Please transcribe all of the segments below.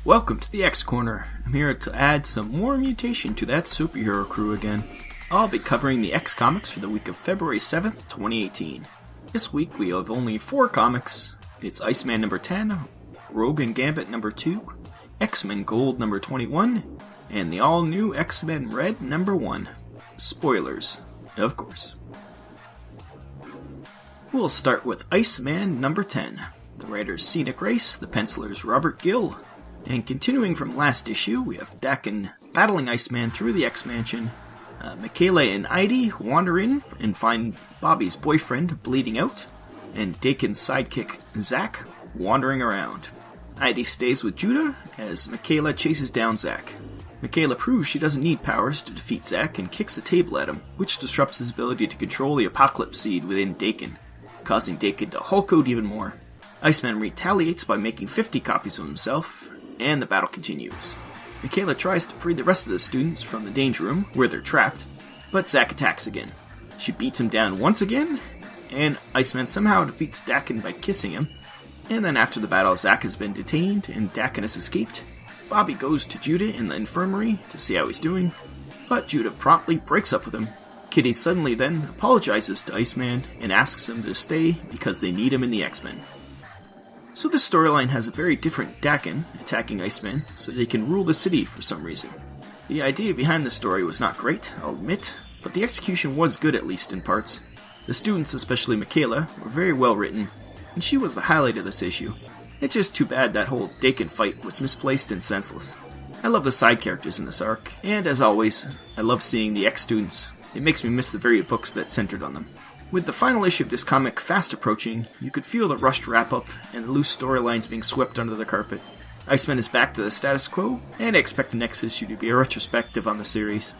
Welcome to the X Corner. I'm here to add some more mutation to that Superherocrew again. I'll be covering the X comics for the week of February 7th, 2018. This week we have only 4 comics. It's Iceman number 10, Rogue and Gambit number 2, XMen Gold number 21, and the all-new XMen Red number 1. Spoilers, of course. We'll start with Iceman number 10. The writer's Scenic Race, the penciler's Robert Gill. And continuing from last issue, we have Dakin battling Iceman through the X-Mansion. Michaela and Heidi wander in and find Bobby's boyfriend bleeding out. And Dakin's sidekick, Zack, wandering around. Heidi stays with Judah as Michaela chases down Zack. Michaela proves she doesn't need powers to defeat Zack and kicks the table at him, which disrupts his ability to control the Apocalypse Seed within Dakin, causing Dakin to Hulk out even more. Iceman retaliates by making 50 copies of himself, and the battle continues. Michaela tries to free the rest of the students from the danger room, where they're trapped, but Zack attacks again. She beats him down once again, and Iceman somehow defeats Dakin by kissing him, and then after the battle Zack has been detained and Dakin has escaped. Bobby goes to Judah in the infirmary to see how he's doing, but Judah promptly breaks up with him. Kitty suddenly then apologizes to Iceman and asks him to stay because they need him in the X-Men. So this storyline has a very different Dakin attacking Iceman so they can rule the city for some reason. The idea behind the story was not great, I'll admit, but the execution was good at least in parts. The students, especially Michaela, were very well written, and she was the highlight of this issue. It's just too bad that whole Dakin fight was misplaced and senseless. I love the side characters in this arc, and as always, I love seeing the X-students. It makes me miss the very books that centered on them. With the final issue of this comic fast approaching, you could feel the rushed wrap-up and the loose storylines being swept under the carpet. Iceman is back to the status quo, and I expect the next issue to be a retrospective on the series.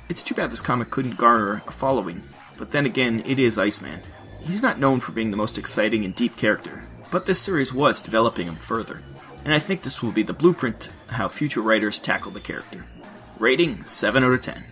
It's too bad this comic couldn't garner a following, but then again, it is Iceman. He's not known for being the most exciting and deep character, but this series was developing him further, and I think this will be the blueprint of how future writers tackle the character. Rating, 7 out of 10.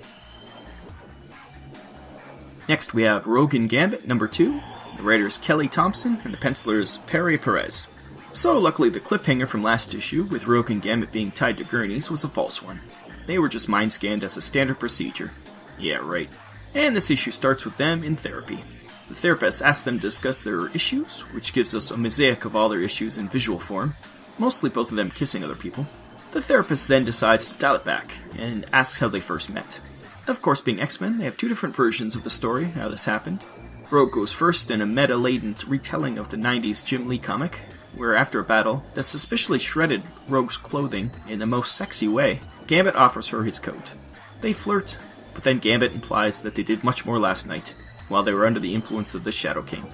Next we have Rogue and Gambit number 2. The writer is Kelly Thompson and the penciler is Perry Perez. So luckily the cliffhanger from last issue with Rogue and Gambit being tied to gurneys was a false one. They were just mind scanned as a standard procedure. Yeah, right. And this issue starts with them in therapy. The therapist asks them to discuss their issues, which gives us a mosaic of all their issues in visual form, mostly both of them kissing other people. The therapist then decides to dial it back and asks how they first met. Of course, being X-Men, they have 2 different versions of the story, how this happened. Rogue goes first in a meta-laden retelling of the 90s Jim Lee comic, where after a battle that suspiciously shredded Rogue's clothing in the most sexy way, Gambit offers her his coat. They flirt, but then Gambit implies that they did much more last night, while they were under the influence of the Shadow King.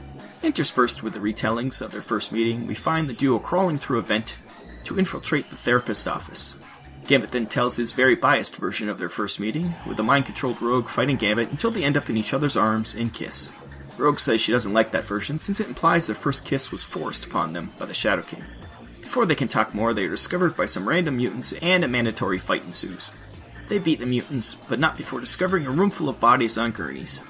Interspersed with the retellings of their first meeting, we find the duo crawling through a vent to infiltrate the therapist's office. Gambit then tells his very biased version of their first meeting, with the mind-controlled Rogue fighting Gambit until they end up in each other's arms and kiss. Rogue says she doesn't like that version since it implies their first kiss was forced upon them by the Shadow King. Before they can talk more, they are discovered by some random mutants and a mandatory fight ensues. They beat the mutants, but not before discovering a room full of bodies on gurneys.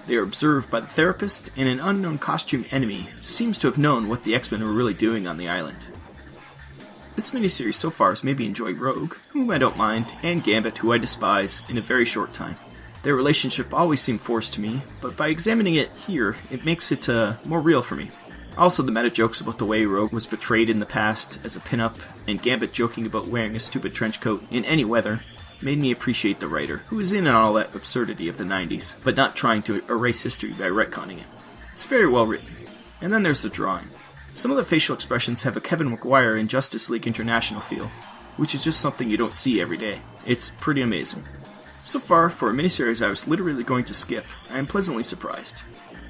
They are observed by the therapist, and an unknown costume enemy seems to have known what the X-Men were really doing on the island. This miniseries so far has made me enjoy Rogue, whom I don't mind, and Gambit, who I despise, in a very short time. Their relationship always seemed forced to me, but by examining it here, it makes it more real for me. Also, the meta jokes about the way Rogue was betrayed in the past as a pin-up, and Gambit joking about wearing a stupid trench coat in any weather, made me appreciate the writer, who is in on all that absurdity of the 90s, but not trying to erase history by retconning it. It's very well written. And then there's the drawing. Some of the facial expressions have a Kevin McGuire in Justice League International feel, which is just something you don't see every day. It's pretty amazing. So far, for a miniseries I was literally going to skip, I am pleasantly surprised.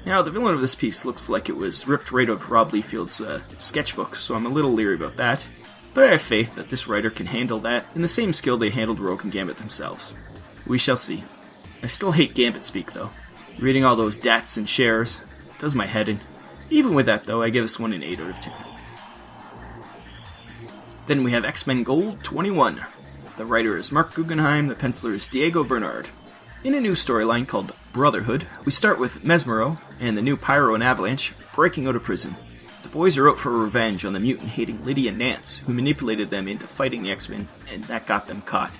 Now, the villain of this piece looks like it was ripped right out of Rob Liefeld's sketchbook, so I'm a little leery about that, but I have faith that this writer can handle that in the same skill they handled Rogue and Gambit themselves. We shall see. I still hate Gambit speak, though. Reading all those dats and shares does my head in. Even with that, though, I give this one an 8 out of 10. Then we have XMen Gold 21. The writer is Mark Guggenheim, the penciler is Diego Bernard. In a new storyline called Brotherhood, we start with Mesmero and the new Pyro and Avalanche breaking out of prison. The boys are out for revenge on the mutant-hating Lydia and Nance, who manipulated them into fighting the X-Men, and that got them caught.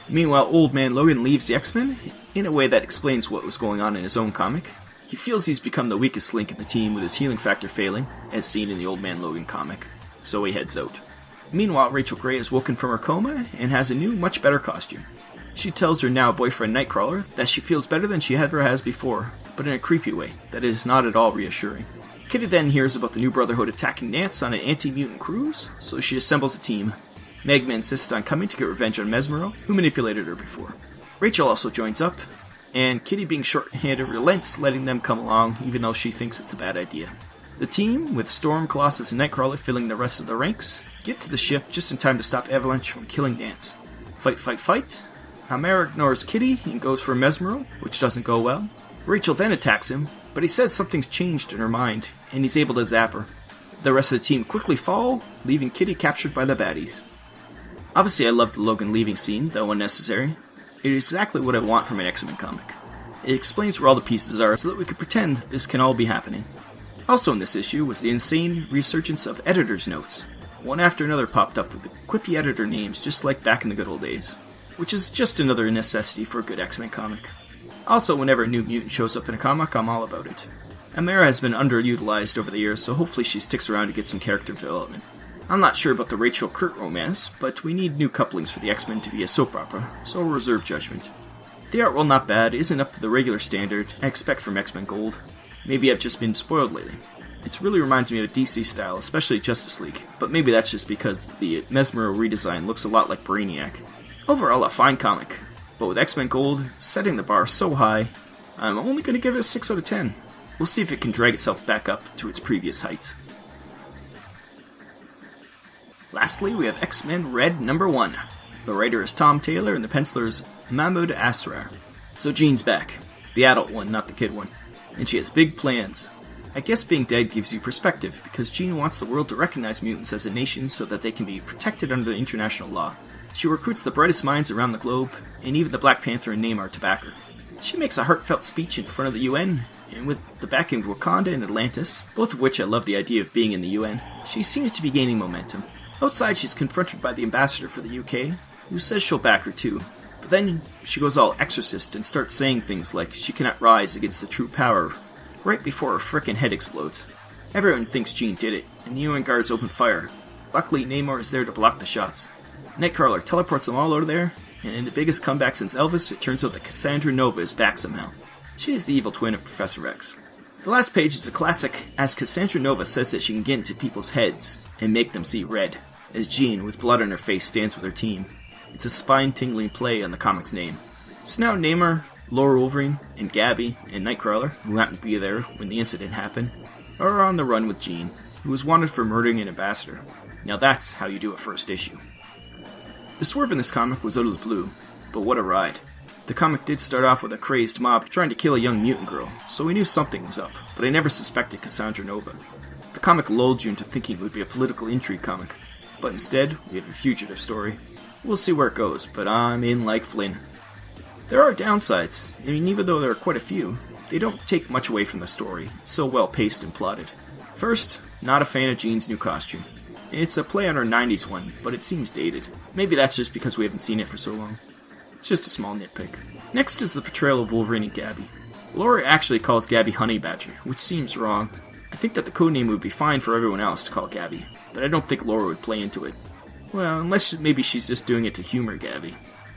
Meanwhile, Old Man Logan leaves the X-Men in a way that explains what was going on in his own comic. He feels he's become the weakest link in the team with his healing factor failing, as seen in the Old Man Logan comic, so he heads out. Meanwhile, Rachel Grey is woken from her coma and has a new, much better costume. She tells her now boyfriend Nightcrawler that she feels better than she ever has before, but in a creepy way that is not at all reassuring. Kitty then hears about the new Brotherhood attacking Nance on an anti-mutant cruise, so she assembles a team. Magma insists on coming to get revenge on Mesmero, who manipulated her before. Rachel also joins up, and Kitty, being short-handed, relents, letting them come along, even though she thinks it's a bad idea. The team, with Storm, Colossus, and Nightcrawler filling the rest of the ranks, get to the ship just in time to stop Avalanche from killing Nance. Fight, fight, fight. Hammer ignores Kitty and goes for Mesmero, which doesn't go well. Rachel then attacks him, but he says something's changed in her mind, and he's able to zap her. The rest of the team quickly fall, leaving Kitty captured by the baddies. Obviously, I love the Logan leaving scene, though unnecessary. It is exactly what I want from an X-Men comic. It explains where all the pieces are so that we could pretend this can all be happening. Also in this issue was the insane resurgence of editor's notes. One after another popped up with the quippy editor names just like back in the good old days, which is just another necessity for a good X-Men comic. Also, whenever a new mutant shows up in a comic, I'm all about it. Amara has been underutilized over the years, so hopefully she sticks around to get some character development. I'm not sure about the Rachel-Kurt romance, but we need new couplings for the X-Men to be a soap opera, so I'll reserve judgment. The art, while not bad, isn't up to the regular standard I expect from XMen Gold. Maybe I've just been spoiled lately. It really reminds me of DC style, especially Justice League, but maybe that's just because the Mesmero redesign looks a lot like Brainiac. Overall, a fine comic, but with XMen Gold setting the bar so high, I'm only going to give it a 6 out of 10. We'll see if it can drag itself back up to its previous heights. Lastly, we have XMen Red #1. The writer is Tom Taylor and the penciler is Mahmoud Asrar. So Jean's back. The adult one, not the kid one. And she has big plans. I guess being dead gives you perspective, because Jean wants the world to recognize mutants as a nation so that they can be protected under international law. She recruits the brightest minds around the globe, and even the Black Panther and Namor to back her. She makes a heartfelt speech in front of the UN, and with the backing of Wakanda and Atlantis, both of which I love the idea of being in the UN, she seems to be gaining momentum. Outside, she's confronted by the ambassador for the UK, who says she'll back her too. But then she goes all exorcist and starts saying things like she cannot rise against the true power right before her frickin' head explodes. Everyone thinks Jean did it, and the UN guards open fire. Luckily, Namor is there to block the shots. Nightcrawler teleports them all out of there, and in the biggest comeback since Elvis, it turns out that Cassandra Nova is back somehow. She is the evil twin of Professor X. The last page is a classic, as Cassandra Nova says that she can get into people's heads and make them see red, as Jean, with blood on her face, stands with her team. It's a spine-tingling play on the comic's name. So now Namor, Laura Wolverine, and Gabby, and Nightcrawler, who happened to be there when the incident happened, are on the run with Jean, who was wanted for murdering an ambassador. Now that's how you do a first issue. The swerve in this comic was out of the blue, but what a ride. The comic did start off with a crazed mob trying to kill a young mutant girl, so we knew something was up, but I never suspected Cassandra Nova. The comic lulled you into thinking it would be a political intrigue comic, but instead, we have a fugitive story. We'll see where it goes, but I'm in like Flynn. There are downsides. I mean, even though there are quite a few, they don't take much away from the story. It's so well paced and plotted. First, not a fan of Jean's new costume. It's a play on her 90s one, but it seems dated. Maybe that's just because we haven't seen it for so long. It's just a small nitpick. Next is the portrayal of Wolverine and Gabby. Laura actually calls Gabby Honey Badger, which seems wrong. I think that the codename would be fine for everyone else to call Gabby, but I don't think Laura would play into it. Well, unless maybe she's just doing it to humor Gabby.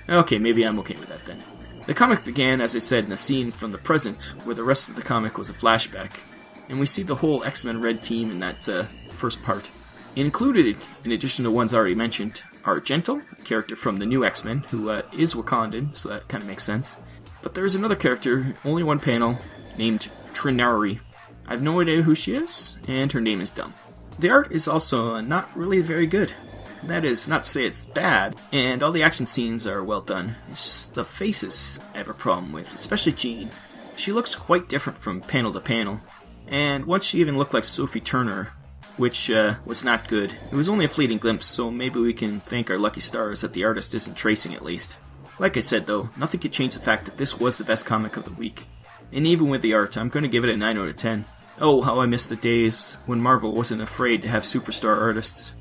Okay, maybe I'm okay with that then. The comic began, as I said, in a scene from the present, where the rest of the comic was a flashback, and we see the whole XMen Red team in that first part. Included, in addition to ones already mentioned, are Gentle, a character from the new X-Men, who is Wakandan, so that kind of makes sense. But there is another character, only one panel, named Trinari. I have no idea who she is, and her name is dumb. The art is also not really very good. That is not to say it's bad, and all the action scenes are well done. It's just the faces I have a problem with, especially Jean. She looks quite different from panel to panel, and once she even looked like Sophie Turner, which was not good. It was only a fleeting glimpse, so maybe we can thank our lucky stars that the artist isn't tracing at least. Like I said though, nothing could change the fact that this was the best comic of the week. And even with the art, I'm going to give it a 9 out of 10. Oh, how I miss the days when Marvel wasn't afraid to have superstar artists.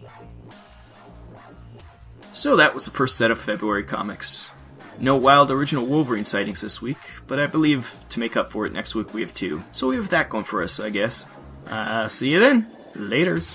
So that was the first set of February comics. No wild original Wolverine sightings this week, but I believe to make up for it next week we have 2. So we have that going for us, I guess. See you then. Laters.